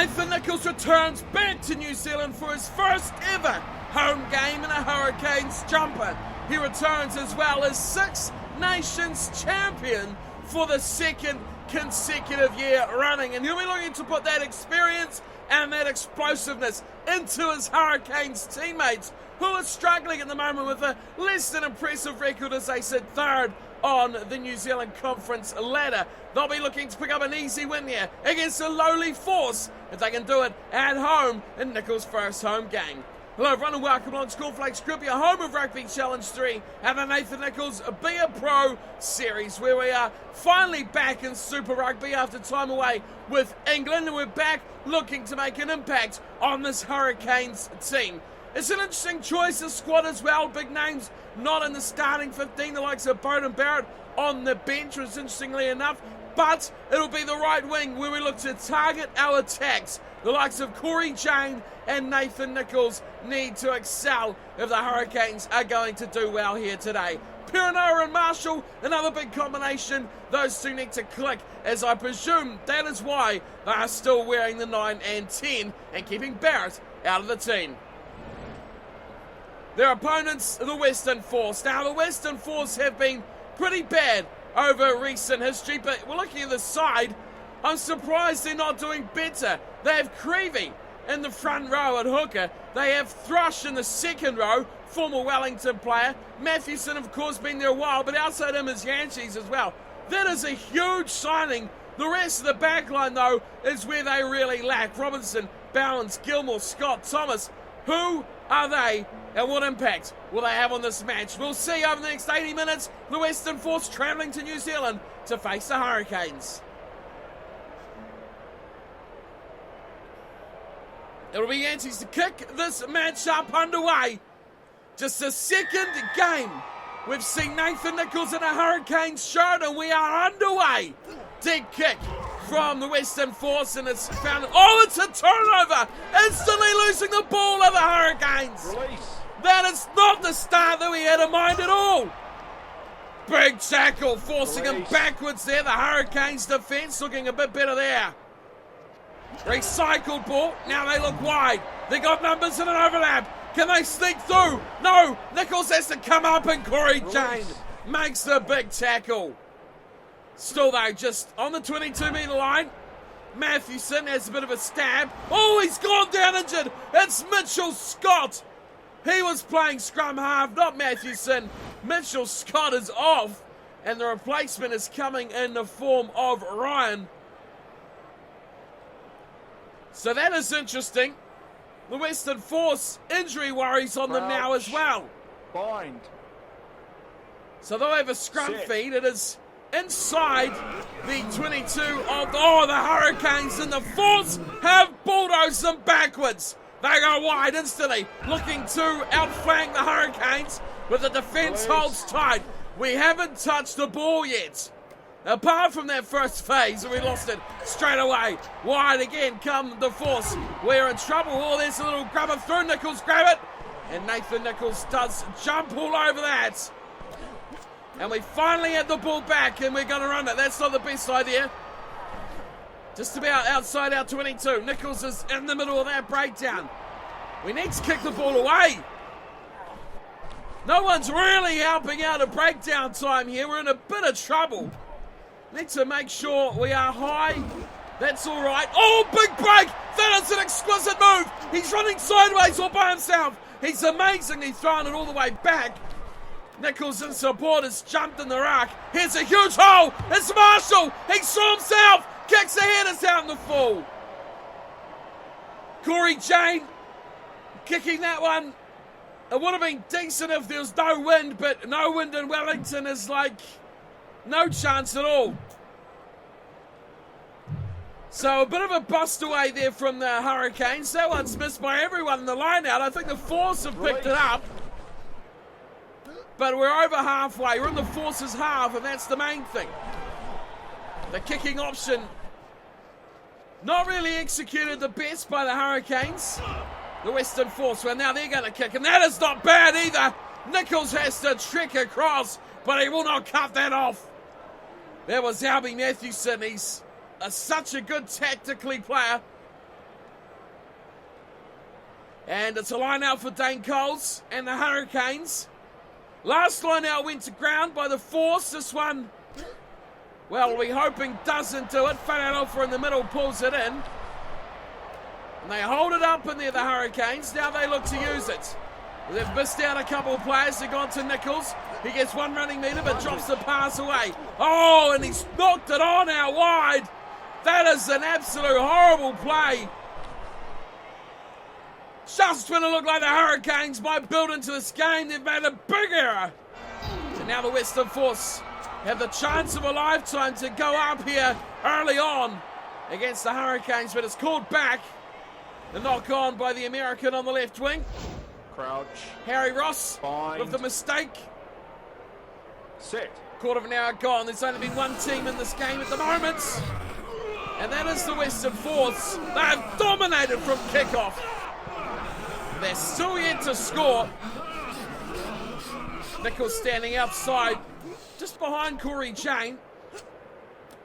Nathan Nichols returns back to New Zealand for his first ever home game in a Hurricanes jumper. He returns as well as Six Nations champion for the second consecutive year running, and he'll be looking to put that experience and that explosiveness into his Hurricanes teammates, who are struggling at the moment with a less than impressive record as they sit third on the New Zealand Conference ladder. They'll be looking to pick up an easy win here against a lowly Force if they can do it at home in Nichols' first home game. Hello everyone and welcome along to Cornflakes Group, your home of Rugby Challenge 3 and the Nathan Nichols Be A Pro series, where we are finally back in Super Rugby after time away with England, and we're back looking to make an impact on this Hurricanes team. It's an interesting choice of squad as well. Big names not in the starting 15, the likes of Bowden Barrett on the bench, was interestingly enough, but it'll be the right wing where we look to target our attacks. The likes of Corey Jane and Nathan Nichols need to excel if the Hurricanes are going to do well here today. Pirinoa and Marshall, another big combination. Those two need to click, as I presume that is why they are still wearing the 9 and 10 and keeping Barrett out of the team. Their opponents, the Western Force. Now, the Western Force have been pretty bad over recent history, but we're looking at the side. I'm surprised they're not doing better. They have Creevy in the front row at hooker. They have Thrush in the second row, former Wellington player. Mathewson, of course, been there a while, but outside him is Yankees as well. That is a huge signing. The rest of the back line, though, is where they really lack. Robinson, Bowens, Gilmore, Scott, Thomas. Who are they and what impact will they have on this match? We'll see over the next 80 minutes. The Western Force travelling to New Zealand to face the Hurricanes. It'll be Yankees to kick this matchup underway. Just the second game we've seen Nathan Nichols in a Hurricanes shirt, and we are underway. Deep kick from the Western Force, and it's found. Oh, it's a turnover! Instantly losing the ball of the Hurricanes. Release. That is not the start that we had in mind at all. Big tackle, forcing him backwards there. The Hurricanes defence looking a bit better there. Recycled ball. Now they look wide. They got numbers in an overlap. Can they sneak through? No. Nichols has to come up, and Corey Jane makes the big tackle. Still though, just on the 22-metre line. Mathewson has a bit of a stab. Oh, he's gone down injured. It's Mitchell Scott. He was playing scrum half, not Mathewson. Mitchell Scott is off, and the replacement is coming in the form of Ryan. So that is interesting. The Western Force injury worries on them now as well. Bind. So they'll have a scrum feed. It is inside the 22 of the Hurricanes, and the Force have bulldozed them backwards. They go wide instantly, looking to outflank the Hurricanes, but the defence holds tight. We haven't touched the ball yet. Apart from that first phase, we lost it straight away. Wide again come the Force. We're in trouble. Oh, there's a little grubber through. Nichols grab it. And Nathan Nichols does jump all over that. And we finally had the ball back, and we're going to run it. That's not the best idea. Just about outside our 22. Nichols is in the middle of that breakdown. We need to kick the ball away. No one's really helping out at breakdown time here. We're in a bit of trouble. Need to make sure we are high. That's all right. Oh, big break. That is an exquisite move. He's running sideways all by himself. He's amazingly thrown it all the way back. Nichols in support has jumped in the ruck. Here's a huge hole. It's Marshall. He saw himself. Kicks ahead. It's out in the full. Corey Jane kicking that one. It would have been decent if there was no wind, but no wind in Wellington is like no chance at all. So a bit of a bust away there from the Hurricanes. That one's missed by everyone in the line out. I think the Force have picked it up. But we're over halfway. We're in the Force's half, and that's the main thing. The kicking option not really executed the best by the Hurricanes. The Western Force, well, now they're going to kick, and that is not bad either. Nichols has to trick across, but he will not cut that off. That was Albie Mathewson. He's such a good tactically player. And it's a line out for Nicholls and the Hurricanes. Last line out went to ground by the Force. This one, well, we're hoping doesn't do it. Wharerofa in the middle pulls it in. And they hold it up in there, the Hurricanes. Now they look to use it. They've missed out a couple of players. They've gone to Nichols. He gets one running meter but drops the pass away. Oh, and he's knocked it on out wide. That is an absolute horrible play. Just when it looked like the Hurricanes might build into this game, they've made a big error. And now the Western Force have the chance of a lifetime to go up here early on against the Hurricanes, but it's called back. The knock on by the American on the left wing. Crouch. Harry Ross Bind. with the mistake. Set. Quarter of an hour gone. There's only been one team in this game at the moment, and that is the Western Force. They have dominated from kickoff. They're still yet to score. Nichols standing outside, just behind Corey Jane.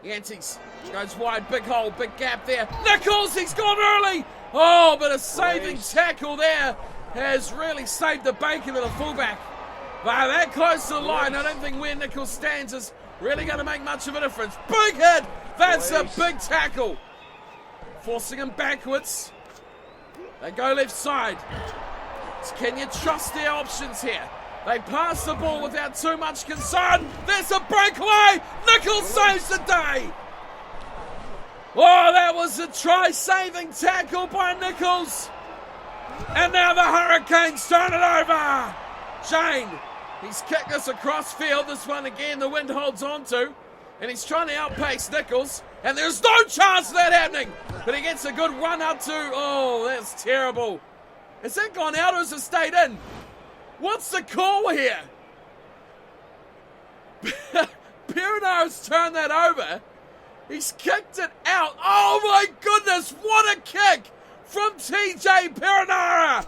Yantes goes wide, big hole, big gap there. Nichols, he's gone early. Oh, but a saving tackle there has really saved the bacon of the fullback. But that close to the line, I don't think where Nichols stands is really going to make much of a difference. Big hit. That's a big tackle. Forcing him backwards. They go left side. Can you trust their options here? They pass the ball without too much concern. There's a breakaway. Nichols saves the day. Oh, that was a try-saving tackle by Nichols. And now the Hurricanes turn it over. Jane, he's kicked this across field. This one again, the wind holds on to. And he's trying to outpace Nichols. And there's no chance of that happening. But he gets a good run up to, oh, that's terrible. Has that gone out or has it stayed in? What's the call here? Perenara's turned that over. He's kicked it out. Oh my goodness, what a kick from TJ Perenara.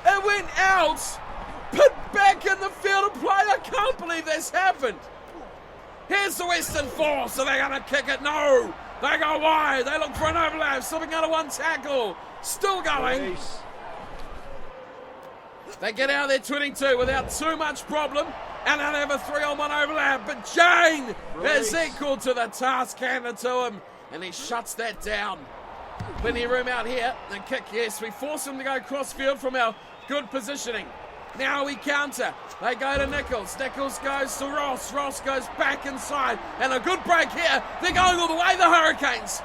It went out, put back in the field of play. I can't believe this happened. Here's the Western Force. Are they going to kick it? No. They go wide. They look for an overlap. Slipping out of one tackle. Still going. They get out of their 22 without too much problem. And then they have a 3-on-1 overlap. But Jane is equal to the task handed to him. And he shuts that down. Plenty of room out here. And kick, yes. We force him to go cross field from our good positioning. Now we counter. They go to Nichols. Nichols goes to Ross. Ross goes back inside. And a good break here. They're going all the way, the Hurricanes.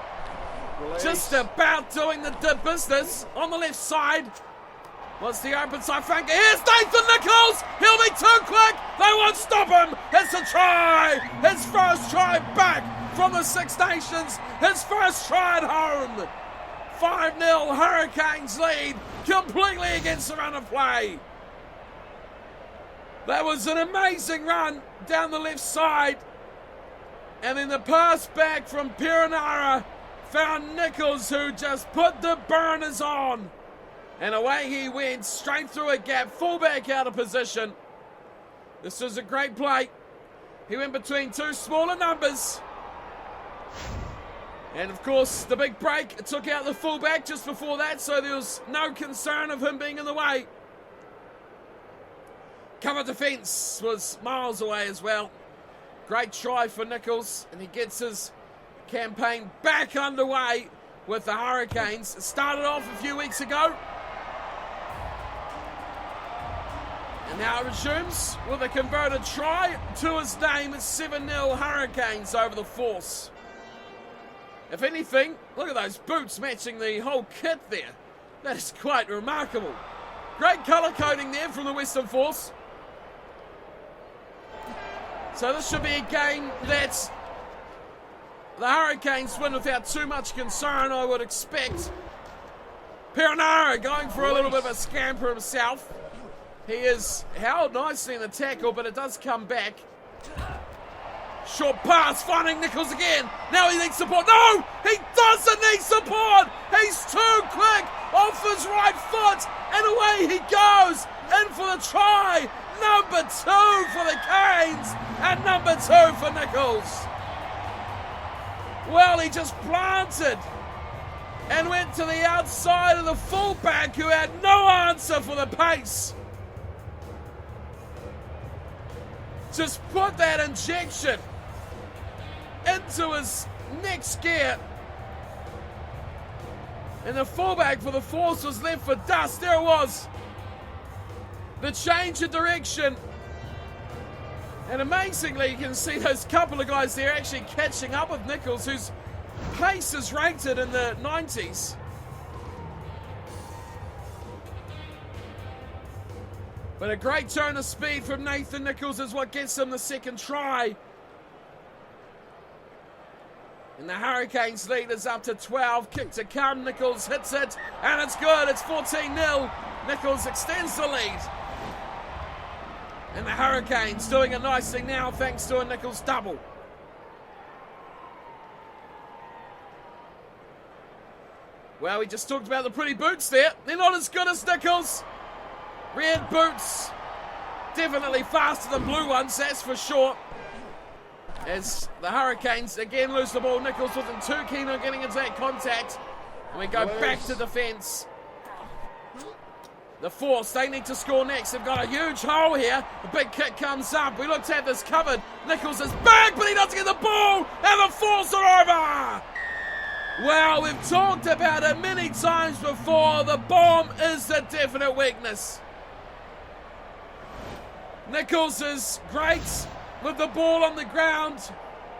Just about doing the business on the left side. What's the open side flanker? Here's Nathan Nichols. He'll be too quick. They won't stop him. It's a try. His first try back from the Six Nations. His first try at home. 5-0 Hurricanes lead completely against the run of play. That was an amazing run down the left side. And then the pass back from Perenara found Nichols, who just put the burners on. And away he went, straight through a gap, fullback out of position. This was a great play. He went between two smaller numbers. And of course, the big break took out the fullback just before that, so there was no concern of him being in the way. Cover defence was miles away as well. Great try for Nichols, and he gets his campaign back underway with the Hurricanes. It started off a few weeks ago, and now it resumes with a converted try to his name. It's 7-0 Hurricanes over the Force. If anything, look at those boots matching the whole kit there. That is quite remarkable. Great colour coding there from the Western Force. So this should be a game that the Hurricanes win without too much concern, I would expect. Perenara going for a little bit of a scamper himself. He is held nicely in the tackle, but it does come back. Short pass, finding Nichols again. Now he needs support. No, he doesn't need support. He's too quick off his right foot, and away he goes. In for the try. Number 2 for the Canes, and number 2 for Nichols. Well, he just planted and went to the outside of the fullback who had no answer for the pace. Just put that injection into his next gear. And the fullback for the Force was left for dust. There it was. The change of direction. And amazingly, you can see those couple of guys there actually catching up with Nichols, whose pace is rated in the 90s. But a great turn of speed from Nathan Nichols is what gets him the second try. And the Hurricanes lead is up to 12. Kick to come. Nichols hits it, and it's good. It's 14-0. Nichols extends the lead. And the Hurricanes doing it nicely now thanks to a Nichols double. Well, we just talked about the pretty boots there. They're not as good as Nichols. Red boots, definitely faster than blue ones, that's for sure. As the Hurricanes again lose the ball, Nichols wasn't too keen on getting into that contact. And we go back to defence. The Force, they need to score next. They've got a huge hole here. A big kick comes up. We look to have this covered. Nichols is back, but he doesn't get the ball. And the Force are over. Well, we've talked about it many times before. The bomb is the definite weakness. Nichols is great with the ball on the ground,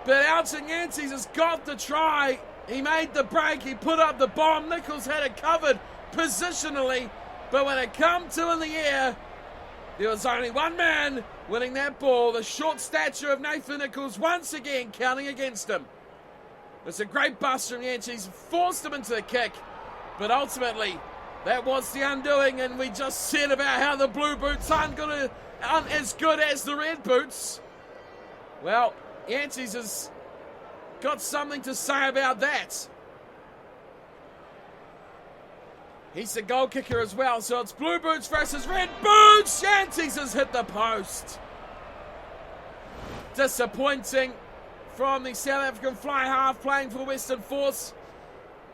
but Elton Yancey's has got the try. He made the break, he put up the bomb. Nichols had it covered positionally, but when it come to in the air, there was only one man winning that ball. The short stature of Nathan Nichols once again counting against him. It's a great bust from Yancey's, forced him into the kick, but ultimately that was the undoing. And we just said about how the blue boots aren't as good as the red boots. Well, Yancey's has got something to say about that. He's the goal kicker as well, so it's blue boots versus red boots. Yancey's has hit the post. Disappointing from the South African fly half playing for the Western Force.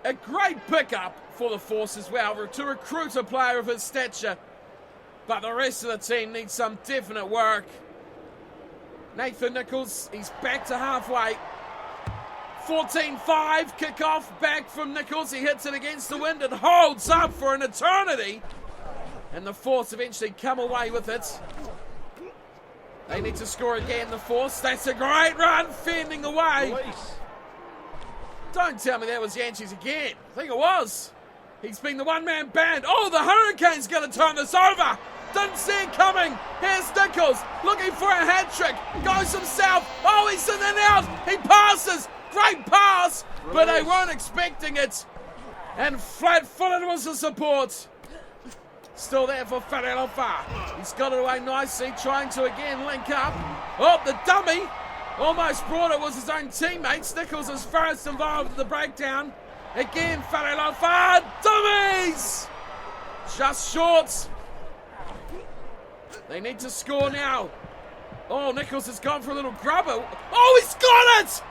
A great pickup for the Force as well to recruit a player of his stature. But the rest of the team needs some definite work. Nathan Nichols, he's back to halfway. 14-5, kick-off back from Nichols. He hits it against the wind and holds up for an eternity. And the Force eventually come away with it. They need to score again, the Force. That's a great run, fending the way. Don't tell me that was Yancey's again. I think it was. He's been the one-man band. Oh, the Hurricanes going to turn this over. Didn't see it coming. Here's Nichols looking for a hat trick. Goes himself. Oh, he's in and out. He passes. Great pass, but they weren't expecting it. And flat-footed was the support. Still there for Farelova. He's got it away nicely, trying to again link up. Oh, the dummy almost brought it, was his own teammates. Nichols is first involved in the breakdown. Again, Farelova. Dummies! Just short. They need to score now. Oh, Nichols has gone for a little grubber. Oh, he's got it!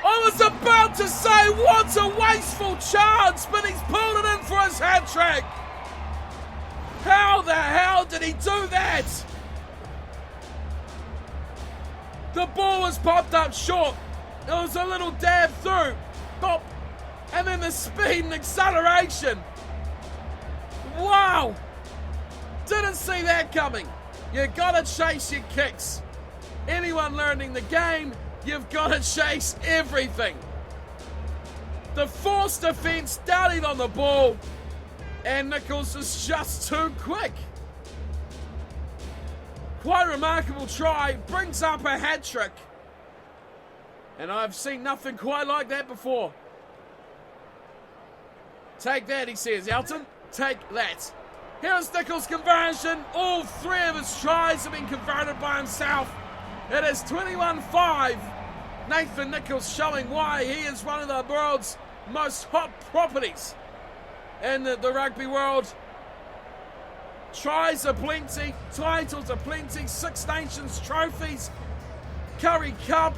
I was about to say, what a wasteful chance, but he's pulled it in for his hat trick. How the hell did he do that? The ball was popped up short. There was a little dab through. Bop. And then the speed and acceleration. Wow. Didn't see that coming. You gotta chase your kicks. Anyone learning the game, you've gotta chase everything. The Force defense dallied on the ball, and Nichols is just too quick. Quite a remarkable try, brings up a hat trick. And I've seen nothing quite like that before. Take that, he says. Elton, take that. Here's Nichols' conversion. All three of his tries have been converted by himself. It is 21-5. Nathan Nichols showing why he is one of the world's most hot properties in the rugby world. Tries are plenty, titles are plenty, Six Nations trophies, Currie Cup,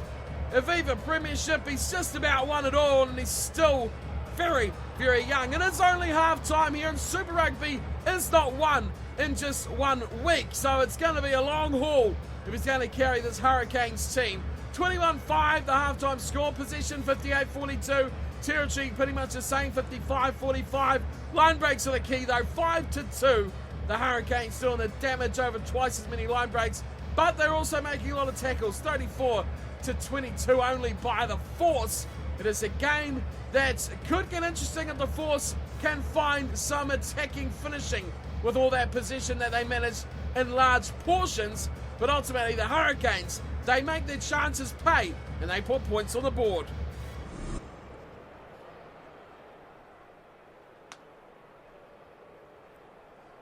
Aviva Premiership. He's just about won it all, and he's still very, very young. It is only half-time here, and Super Rugby is not won in just 1 week, so it's going to be a long haul if he's going to carry this Hurricanes team. 21-5, the half-time score, possession 58-42, territory pretty much the same, 55-45. Line breaks are the key though, 5-2. The Hurricanes doing the damage over twice as many line breaks, but they're also making a lot of tackles, 34-22 only by the Force. It is a game that could get interesting if the Force can find some attacking finishing with all that possession that they manage in large portions, but ultimately the Hurricanes, they make their chances pay and they put points on the board.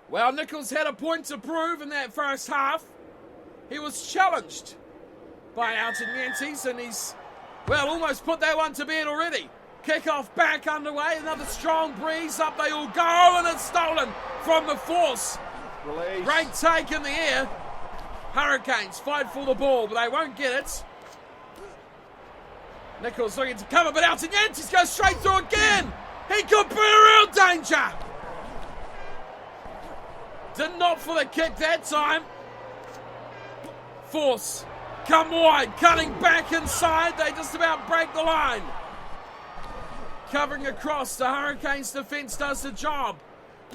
Well, Nichols had a point to prove in that first half. He was challenged by Alton Yantes, and he's, well, almost put that one to bed already. Kick-off back underway, another strong breeze, up they all go, and it's stolen from the Force. Release. Great take in the air. Hurricanes fight for the ball, but they won't get it. Nichols looking to cover, but Alton Yantes goes straight through again. He could be in real danger. Did not for the kick that time. Force come wide, cutting back inside. They just about break the line. Covering across, the Hurricanes defence does the job.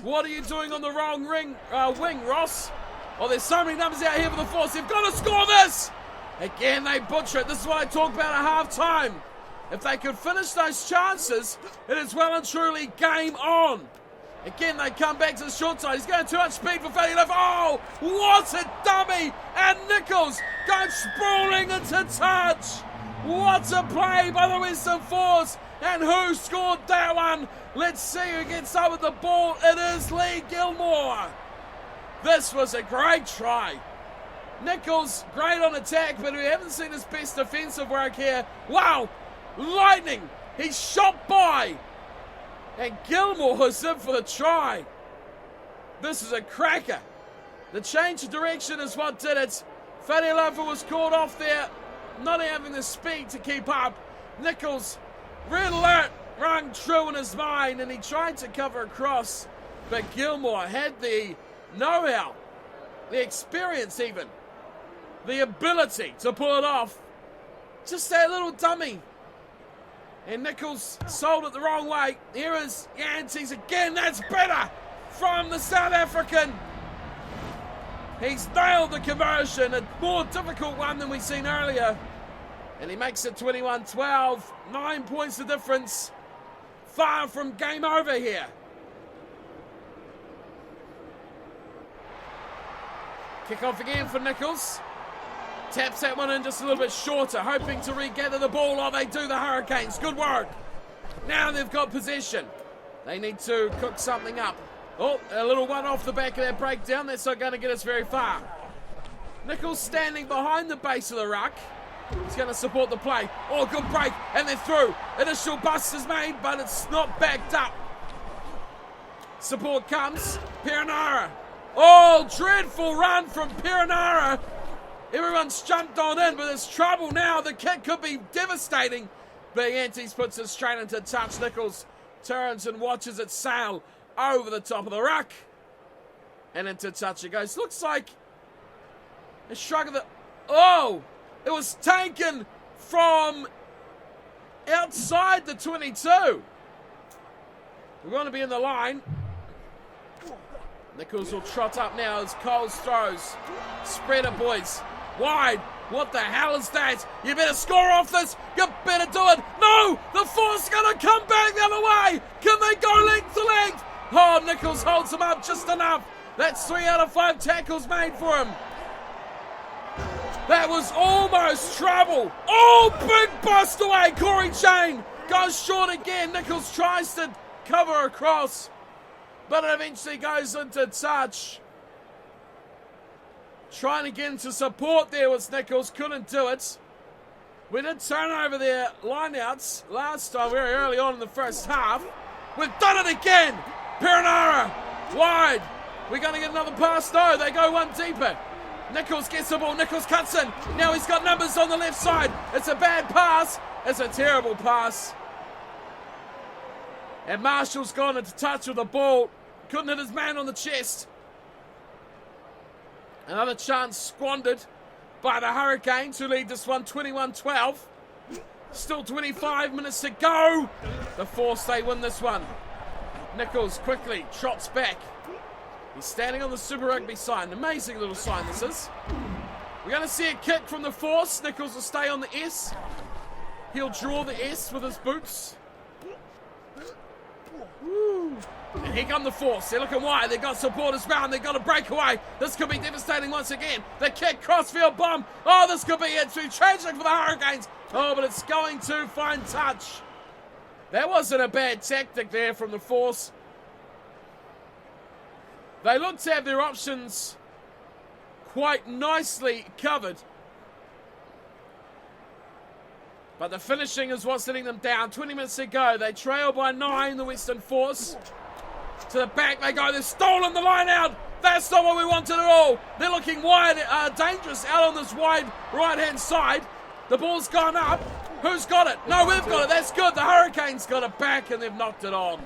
What are you doing on the wrong wing, Ross? Oh, there's so many numbers out here for the Force. They've got to score this. Again, they butcher it. This is what I talk about at half-time. If they could finish those chances, it is well and truly game on. Again, they come back to the short side. He's going too much speed for Fatty Love. Oh, what a dummy! And Nichols goes sprawling into touch. What a play by the Western Force. And who scored that one? Let's see who gets up with the ball. It is Lee Gilmore. This was a great try. Nichols, great on attack, but we haven't seen his best defensive work here. Wow, lightning. He's shot by. And Gilmore was in for the try. This is a cracker. The change of direction is what did it. Fatty Lover was caught off there, not having the speed to keep up. Nichols, red alert, rang true in his mind, and he tried to cover across. But Gilmore had the know-how, the experience even, the ability to pull it off. Just that little dummy. And Nichols sold it the wrong way. Here is Yantes again. That's better from the South African. He's nailed the conversion. A more difficult one than we've seen earlier. And he makes it 21-12. 9 points the difference. Far from game over here. Kick off again for Nichols. Taps that one in just a little bit shorter, hoping to regather the ball. Oh, they do, the Hurricanes. Good work. Now they've got possession. They need to cook something up. Oh, a little one off the back of that breakdown. That's not going to get us very far. Nichols standing behind the base of the ruck. He's going to support the play. Oh, good break. And they're through. Initial bust is made, but it's not backed up. Support comes. Perenara. Oh, dreadful run from Perenara. Everyone's jumped on in, but there's trouble now. The kick could be devastating. But Yantes puts it straight into touch. Nichols turns and watches it sail over the top of the ruck. And into touch it goes. Looks like a shrug of the... Oh! It was taken from outside the 22. We're going to be in the line. Nichols will trot up now as Coles throws. Spread it, boys. Wide. What the hell is that? You better score off this. You better do it. No! The Force going to come back the other way. Can they go length to length? Oh, Nichols holds him up just enough. That's 3 out of 5 tackles made for him. That was almost trouble. Oh, big bust away. Corey Chain goes short again. Nichols tries to cover across, but it eventually goes into touch. Trying again to support there was Nichols. Couldn't do it. We did turn over their lineouts last time, very early on in the first half. We've done it again. Perenara wide. We're going to get another pass. No, they go one deeper. Nichols gets the ball. Nichols cuts in. Now he's got numbers on the left side. It's a bad pass. It's a terrible pass. And Marshall's gone into touch with the ball. Couldn't hit his man on the chest. Another chance squandered by the Hurricanes, who lead this one 21-12. Still 25 minutes to go. The Force, they win this one. Nichols quickly trots back. He's standing on the Super Rugby sign. Amazing little sign this is. We're going to see a kick from the Force. Nichols will stay on the S. He'll draw the S with his boots. Woo. And here come the Force. They're looking wide. They've got supporters round. They've got a breakaway. This could be devastating once again. The kick, crossfield bomb. Oh, this could be it. Too tragic for the Hurricanes. Oh, but it's going to find touch. That wasn't a bad tactic there from the Force. They look to have their options quite nicely covered. But the finishing is what's letting them down. 20 minutes to go. They trail by 9, the Western Force. To the back they go. They've stolen the line out. That's not what we wanted at all. They're looking wide, dangerous out on this wide right-hand side. The ball's gone up. Who's got it? No, we've got it. That's good. The Hurricanes got it back and they've knocked it on.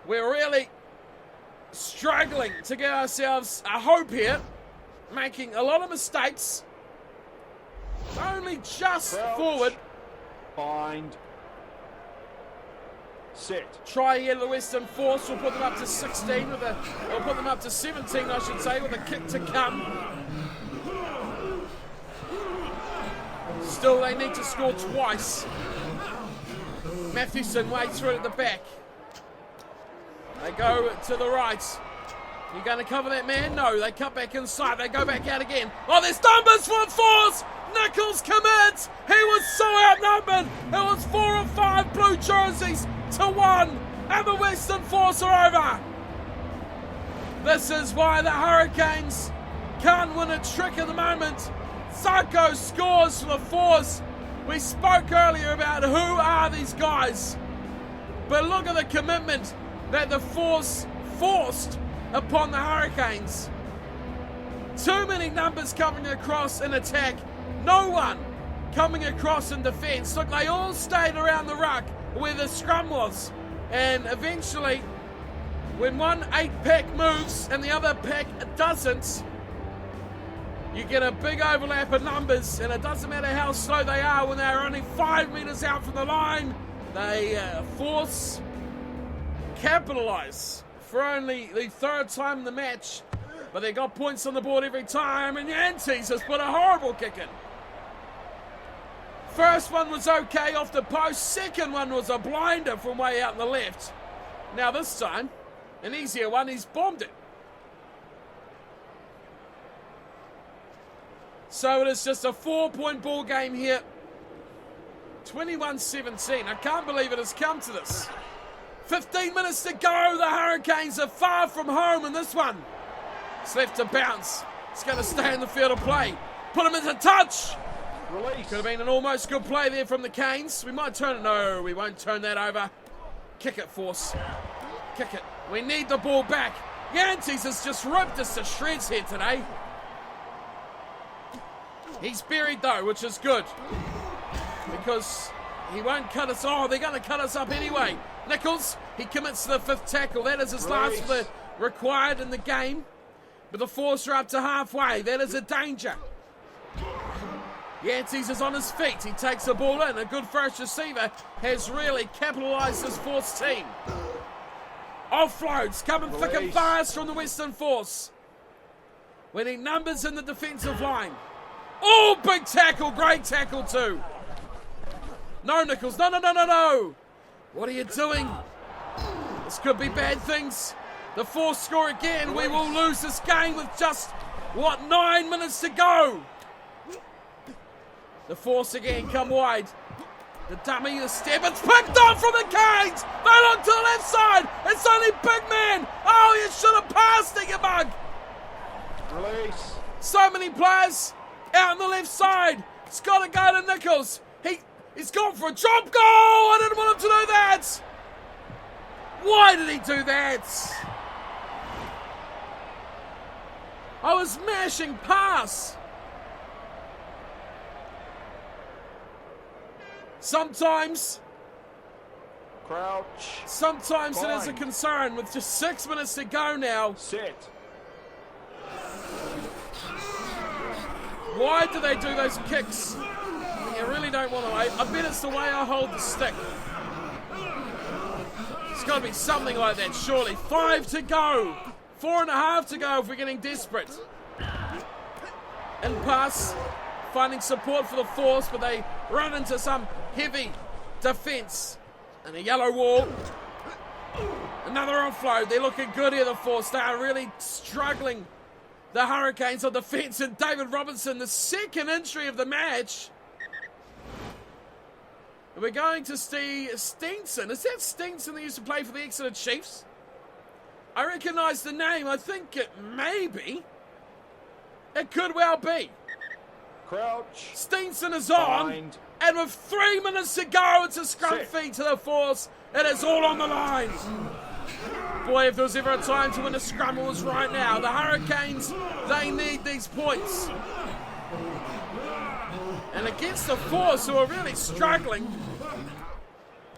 We're really struggling to get ourselves a hope here. Making a lot of mistakes. Only just Crouch. Forward. Bind. Set. Try here to the Western Force. We'll put them up to 16 with a, we'll put them up to 17, I should say, with a kick to come. Still, they need to score twice. Mathewson waits through at the back. They go to the right. You going to cover that man? No, they cut back inside. They go back out again. Oh, there's numbers for the Force. Nichols commits. He was so outnumbered. It was 4 or 5 blue jerseys to 1. And the Western Force are over. This is why the Hurricanes can't win a trick at the moment. Sarko scores for the Force. We spoke earlier about who are these guys. But look at the commitment that the Force forced upon the Hurricanes. Too many numbers coming across in attack. No one coming across in defence. Look, they all stayed around the ruck where the scrum was. And eventually, when one 8-pack moves and the other pack doesn't, you get a big overlap of numbers, and it doesn't matter how slow they are when they're only 5 metres out from the line. They Force capitalise for only the 3rd time in the match, but they got points on the board every time, and Yantes has put a horrible kick in. First one was okay off the post, second one was a blinder from way out on the left. Now this time, an easier one, he's bombed it. So it is just a 4-point ball game here. 21-17. I can't believe it has come to this. 15 minutes to go. The Hurricanes are far from home in this one. It's left to bounce. It's going to stay in the field of play. Put him into touch. Release. Could have been an almost good play there from the Canes. We might turn it. No, we won't turn that over. Kick it, Force. Kick it. We need the ball back. Yantes has just ripped us to shreds here today. He's buried though, which is good. Because he won't cut us. Oh, they're going to cut us up anyway. Nichols, he commits to the 5th tackle. That is his last for the required in the game. But the Force are up to halfway. That is a danger. Yantes is on his feet. He takes the ball in. A good first receiver has really capitalised this Force team. Offloads coming thick and fast from the Western Force. We need numbers in the defensive line. Oh, big tackle. Great tackle too. No, Nichols. No, no, no, no, no. What are you doing? This could be bad things. The Force score again. We will lose this game with just, 9 minutes to go. The Force again come wide. The dummy, the step. It's picked off from the Canes. They look to the left side. It's only big man. Oh, you should have passed it, you bug. Release. So many players out on the left side. It's got to go to Nichols. He's gone for a drop goal. I didn't want him to do that. Why did he do that? I was mashing pass. Sometimes Crouch. Sometimes it is a Fine. concern with just 6 minutes to go now. Set. Why do they do those kicks? You really don't want to. I bet it's the way I hold the stick. It's got to be something like that, surely. 5 to go. 4.5 to go if we're getting desperate. In pass, finding support for the force, but they run into some heavy defence. And a yellow wall. Another offload. They're looking good here, the force. They are really struggling. The Hurricanes on defence, and David Robinson, the second injury of the match. We're going to see Steenson. Is that Steenson that used to play for the Exeter Chiefs? I recognise the name. I think it may be. It could well be. Crouch. Steenson is on. Bind. And with 3 minutes to go, it's a scrum Set. feed to the force. It is all on the line. Boy, if there was ever a time to win a scrum, it was right now. The Hurricanes, they need these points. And against the force, who are really struggling,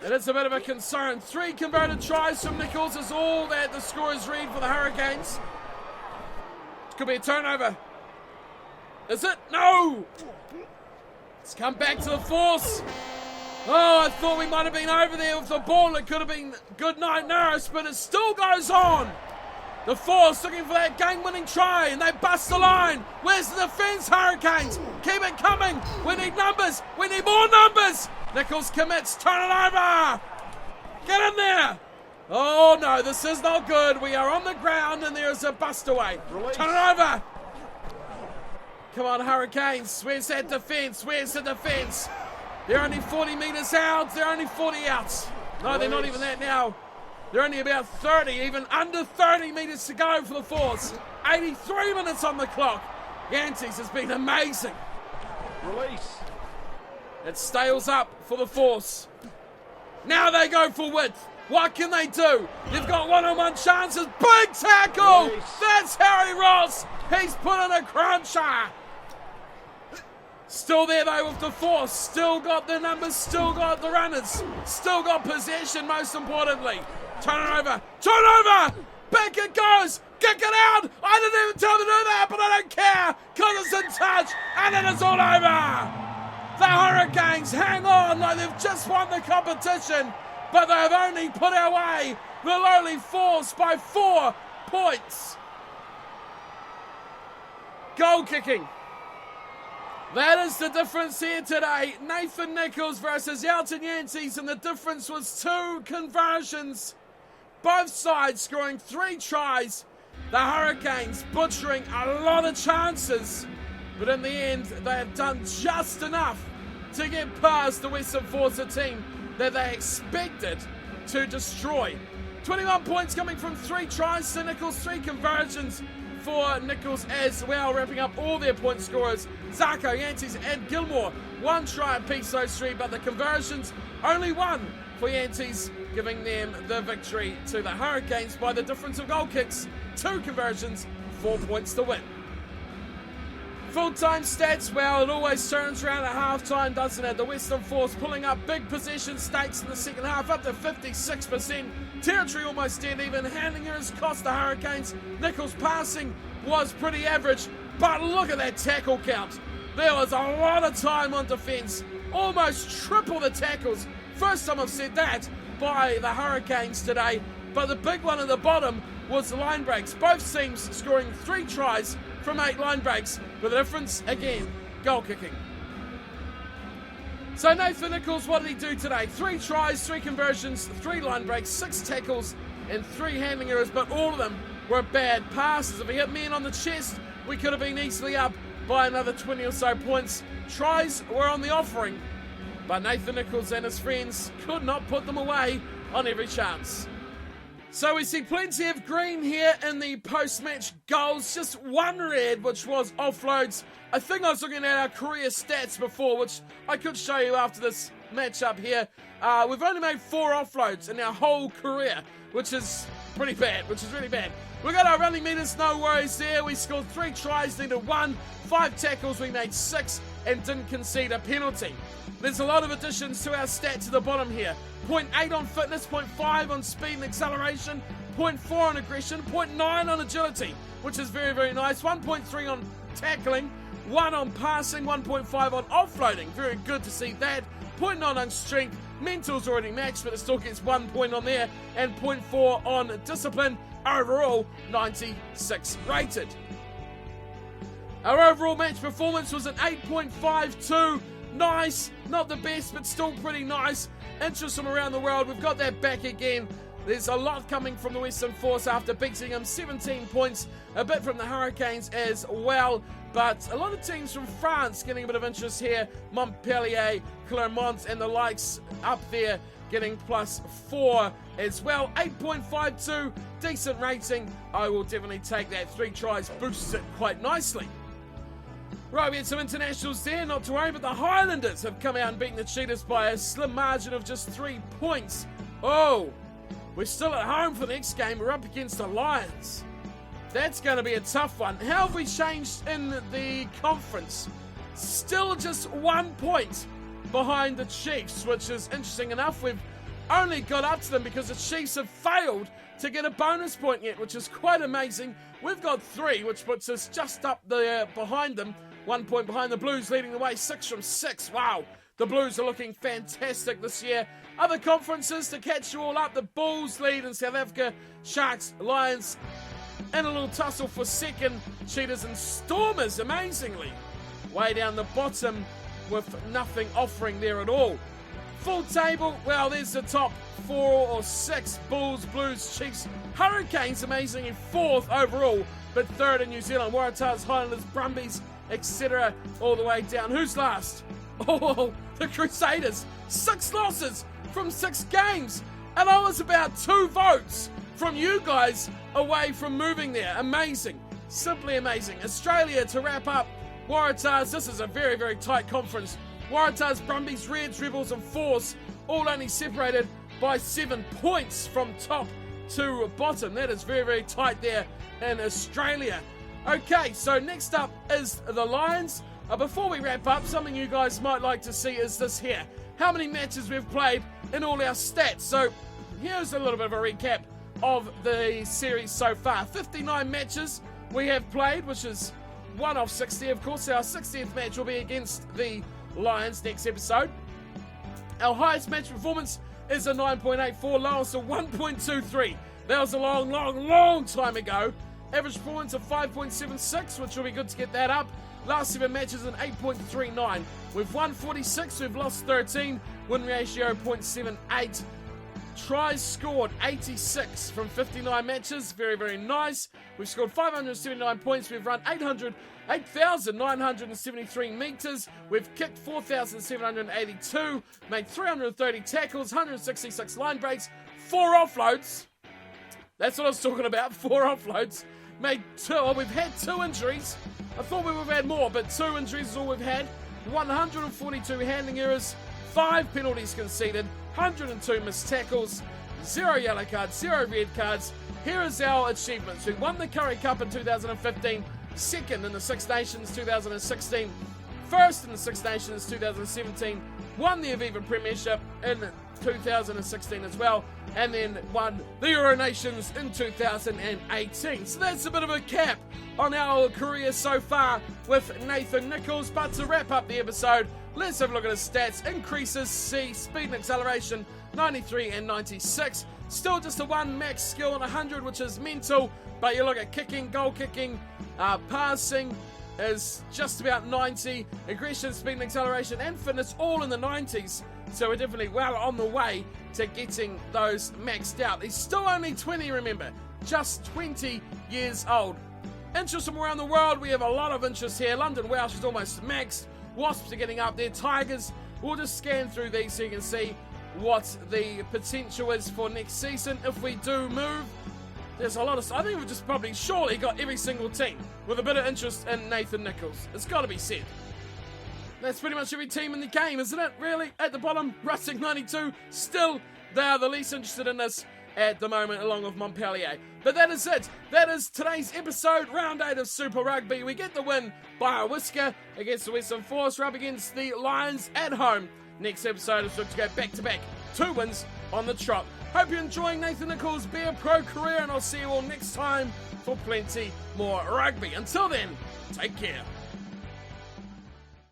it is a bit of a concern. 3 converted tries from Nichols is all that the scorers read for the Hurricanes. It could be a turnover. Is it? No! It's come back to the force. Oh, I thought we might have been over there with the ball. It could have been good night nurse, but it still goes on. The force looking for that game-winning try, and they bust the line. Where's the defence, Hurricanes? Keep it coming. We need numbers. We need more numbers. Nichols commits. Turn it over. Get in there. Oh, no, this is not good. We are on the ground, and there is a bust away. Release. Turn it over. Come on, Hurricanes. Where's that defence? Where's the defence? They're only 40 metres out. They're only 40 out. No, they're not even that now. They're only about 30, even under 30 metres to go for the force. 83 minutes on the clock. Yantes has been amazing. Release. It stales up for the force. Now they go for width. What can they do? They've got one-on-one chances. Big tackle. Release. That's Harry Ross. He's put in a cruncher. Still there though with the force, still got the numbers, still got the runners, still got possession most importantly. Turn it over, back it goes, kick it out. I didn't even tell them to do that, but I don't care because it's in touch and then it's all over. The Hurricanes hang on like they've just won the competition, but they've only put away the lowly force by 4 points. Goal kicking. That is the difference here today. Nathan Nichols versus Elton Yantes, and the difference was 2 conversions. Both sides scoring 3 tries. The Hurricanes butchering a lot of chances, but in the end, they have done just enough to get past the Western Forza team that they expected to destroy. 21 points coming from 3 tries to Nichols, 3 conversions for Nichols as well, wrapping up all their point scorers. Zarko, Yantes and Gilmore, 1 try apiece those 3, but the conversions only 1 for Yantes, giving them the victory to the Hurricanes by the difference of goal kicks. 2 conversions, 4 points to win. Full-time stats, well, it always turns around at half-time, doesn't it? The Western Force pulling up big possession stakes in the second half, up to 56%. Territory almost dead even. Handlingers cost the Hurricanes. Nichols' passing was pretty average, but look at that tackle count. There was a lot of time on defence. Almost triple the tackles. First time I've said that by the Hurricanes today. But the big one at the bottom was the line breaks. Both teams scoring 3 tries from 8 line breaks. With the difference, again, goal kicking. So Nathan Nichols, what did he do today? 3 tries, 3 conversions, 3 line breaks, 6 tackles, and 3 handling errors, but all of them were bad passes. If he hit men on the chest, we could have been easily up by another 20 or so points. Tries were on the offering, but Nathan Nichols and his friends could not put them away on every chance. So we see plenty of green here in the post-match goals, just 1 red, which was offloads. I think I was looking at our career stats before, which I could show you after this matchup here. We've only made 4 offloads in our whole career, which is pretty bad, which is really bad. We got our running meters, no worries there. We scored 3 tries, needed 1. 5 tackles, we made 6. and didn't concede a penalty. There's a lot of additions to our stats at the bottom here. 0.8 on fitness, 0.5 on speed and acceleration, 0.4 on aggression, 0.9 on agility, which is very, very nice. 1.3 on tackling, 1 on passing, 1.5 on offloading. Very good to see that. 0.9 on strength. Mental's already maxed, but it still gets 1 point on there. And 0.4 on discipline. Overall, 96 rated. Our overall match performance was an 8.52. Nice. Not the best, but still pretty nice. Interest from around the world. We've got that back again. There's a lot coming from the Western Force after beating them. 17 points. A bit from the Hurricanes as well. But a lot of teams from France getting a bit of interest here. Montpellier, Clermont and the likes up there getting +4 as well. 8.52, decent rating. I will definitely take that. 3 tries boosts it quite nicely. Right, we had some internationals there, not to worry, but the Highlanders have come out and beaten the Cheetahs by a slim margin of just 3 points. Oh, we're still at home for the next game. We're up against the Lions. That's going to be a tough one. How have we changed in the conference? Still just 1 point behind the Chiefs, which is interesting enough. We've only got up to them because the Chiefs have failed to get a bonus point yet, which is quite amazing. We've got 3, which puts us just up there behind them. 1 point behind the Blues, leading the way, 6 from 6. Wow, the Blues are looking fantastic this year. Other conferences to catch you all up. The Bulls lead in South Africa, Sharks, Lions, and a little tussle for second. Cheetahs and Stormers, amazingly, way down the bottom with nothing offering there at all. Full table, well, there's the top 4 or 6. Bulls, Blues, Chiefs, Hurricanes, amazingly 4th overall, but 3rd in New Zealand. Waratahs, Highlanders, Brumbies, etc. all the way down. Who's last? Oh, the Crusaders. 6 losses from 6 games. And I was about 2 votes from you guys away from moving there. Amazing. Simply amazing. Australia to wrap up. Waratahs, this is a very, very tight conference. Waratahs, Brumbies, Reds, Rebels and Force all only separated by 7 points from top to bottom. That is very, very tight there in Australia. Okay, so next up is the Lions. Before we wrap up, something you guys might like to see is this here. How many matches we've played in all our stats. So here's a little bit of a recap of the series so far. 59 matches we have played, which is 1 of 60. Of course, our 60th match will be against the Lions next episode. Our highest match performance is a 9.84, lowest a 1.23. That was a long, long, long time ago. Average performance of 5.76, which will be good to get that up. Last 7 matches an 8.39. We've won 46, we've lost 13. Win ratio 0.78. Tries scored 86 from 59 matches. Very, very nice. We've scored 579 points. We've run 8,973 metres. We've kicked 4,782. Made 330 tackles, 166 line breaks, 4 offloads. That's what I was talking about, 4 offloads. Made 2, well, we've had 2 injuries. I thought we would have had more, but 2 injuries is all we've had. 142 handling errors, 5 penalties conceded, 102 missed tackles, 0 yellow cards, 0 red cards. Here is our achievements. We won the Currie Cup in 2015, 2nd in the Six Nations 2016, 1st in the Six Nations 2017, won the Aviva Premiership in 2016 as well, and then won the Euro Nations in 2018. So that's a bit of a cap on our career so far with Nathan Nichols. But to wrap up the episode, let's have a look at his stats. Increases, C, speed and acceleration, 93 and 96. Still just a 1 max skill on 100, which is mental. But you look at kicking, goal kicking, passing is just about 90. Aggression, speed and acceleration and fitness all in the 90s. So we're definitely well on the way to getting those maxed out. He's still only 20, remember. Just 20 years old. Interest from around the world. We have a lot of interest here. London Welsh is almost maxed. Wasps are getting up there. Tigers. We'll just scan through these so you can see what the potential is for next season. If we do move, there's a lot of... I think we've just probably surely got every single team with a bit of interest in Nathan Nichols. It's got to be said. That's pretty much every team in the game, isn't it? Really? At the bottom, Rustic 92. Still, they are the least interested in this. at the moment, along with Montpellier. But that is it. That is today's episode, round 8 of Super Rugby. We get the win by a whisker against the Western Force, up against the Lions at home. Next episode is looked to go back-to-back 2 wins on the trot. Hope you're enjoying Nathan Nichols' Bear Pro career, and I'll see you all next time for plenty more rugby. Until then, take care.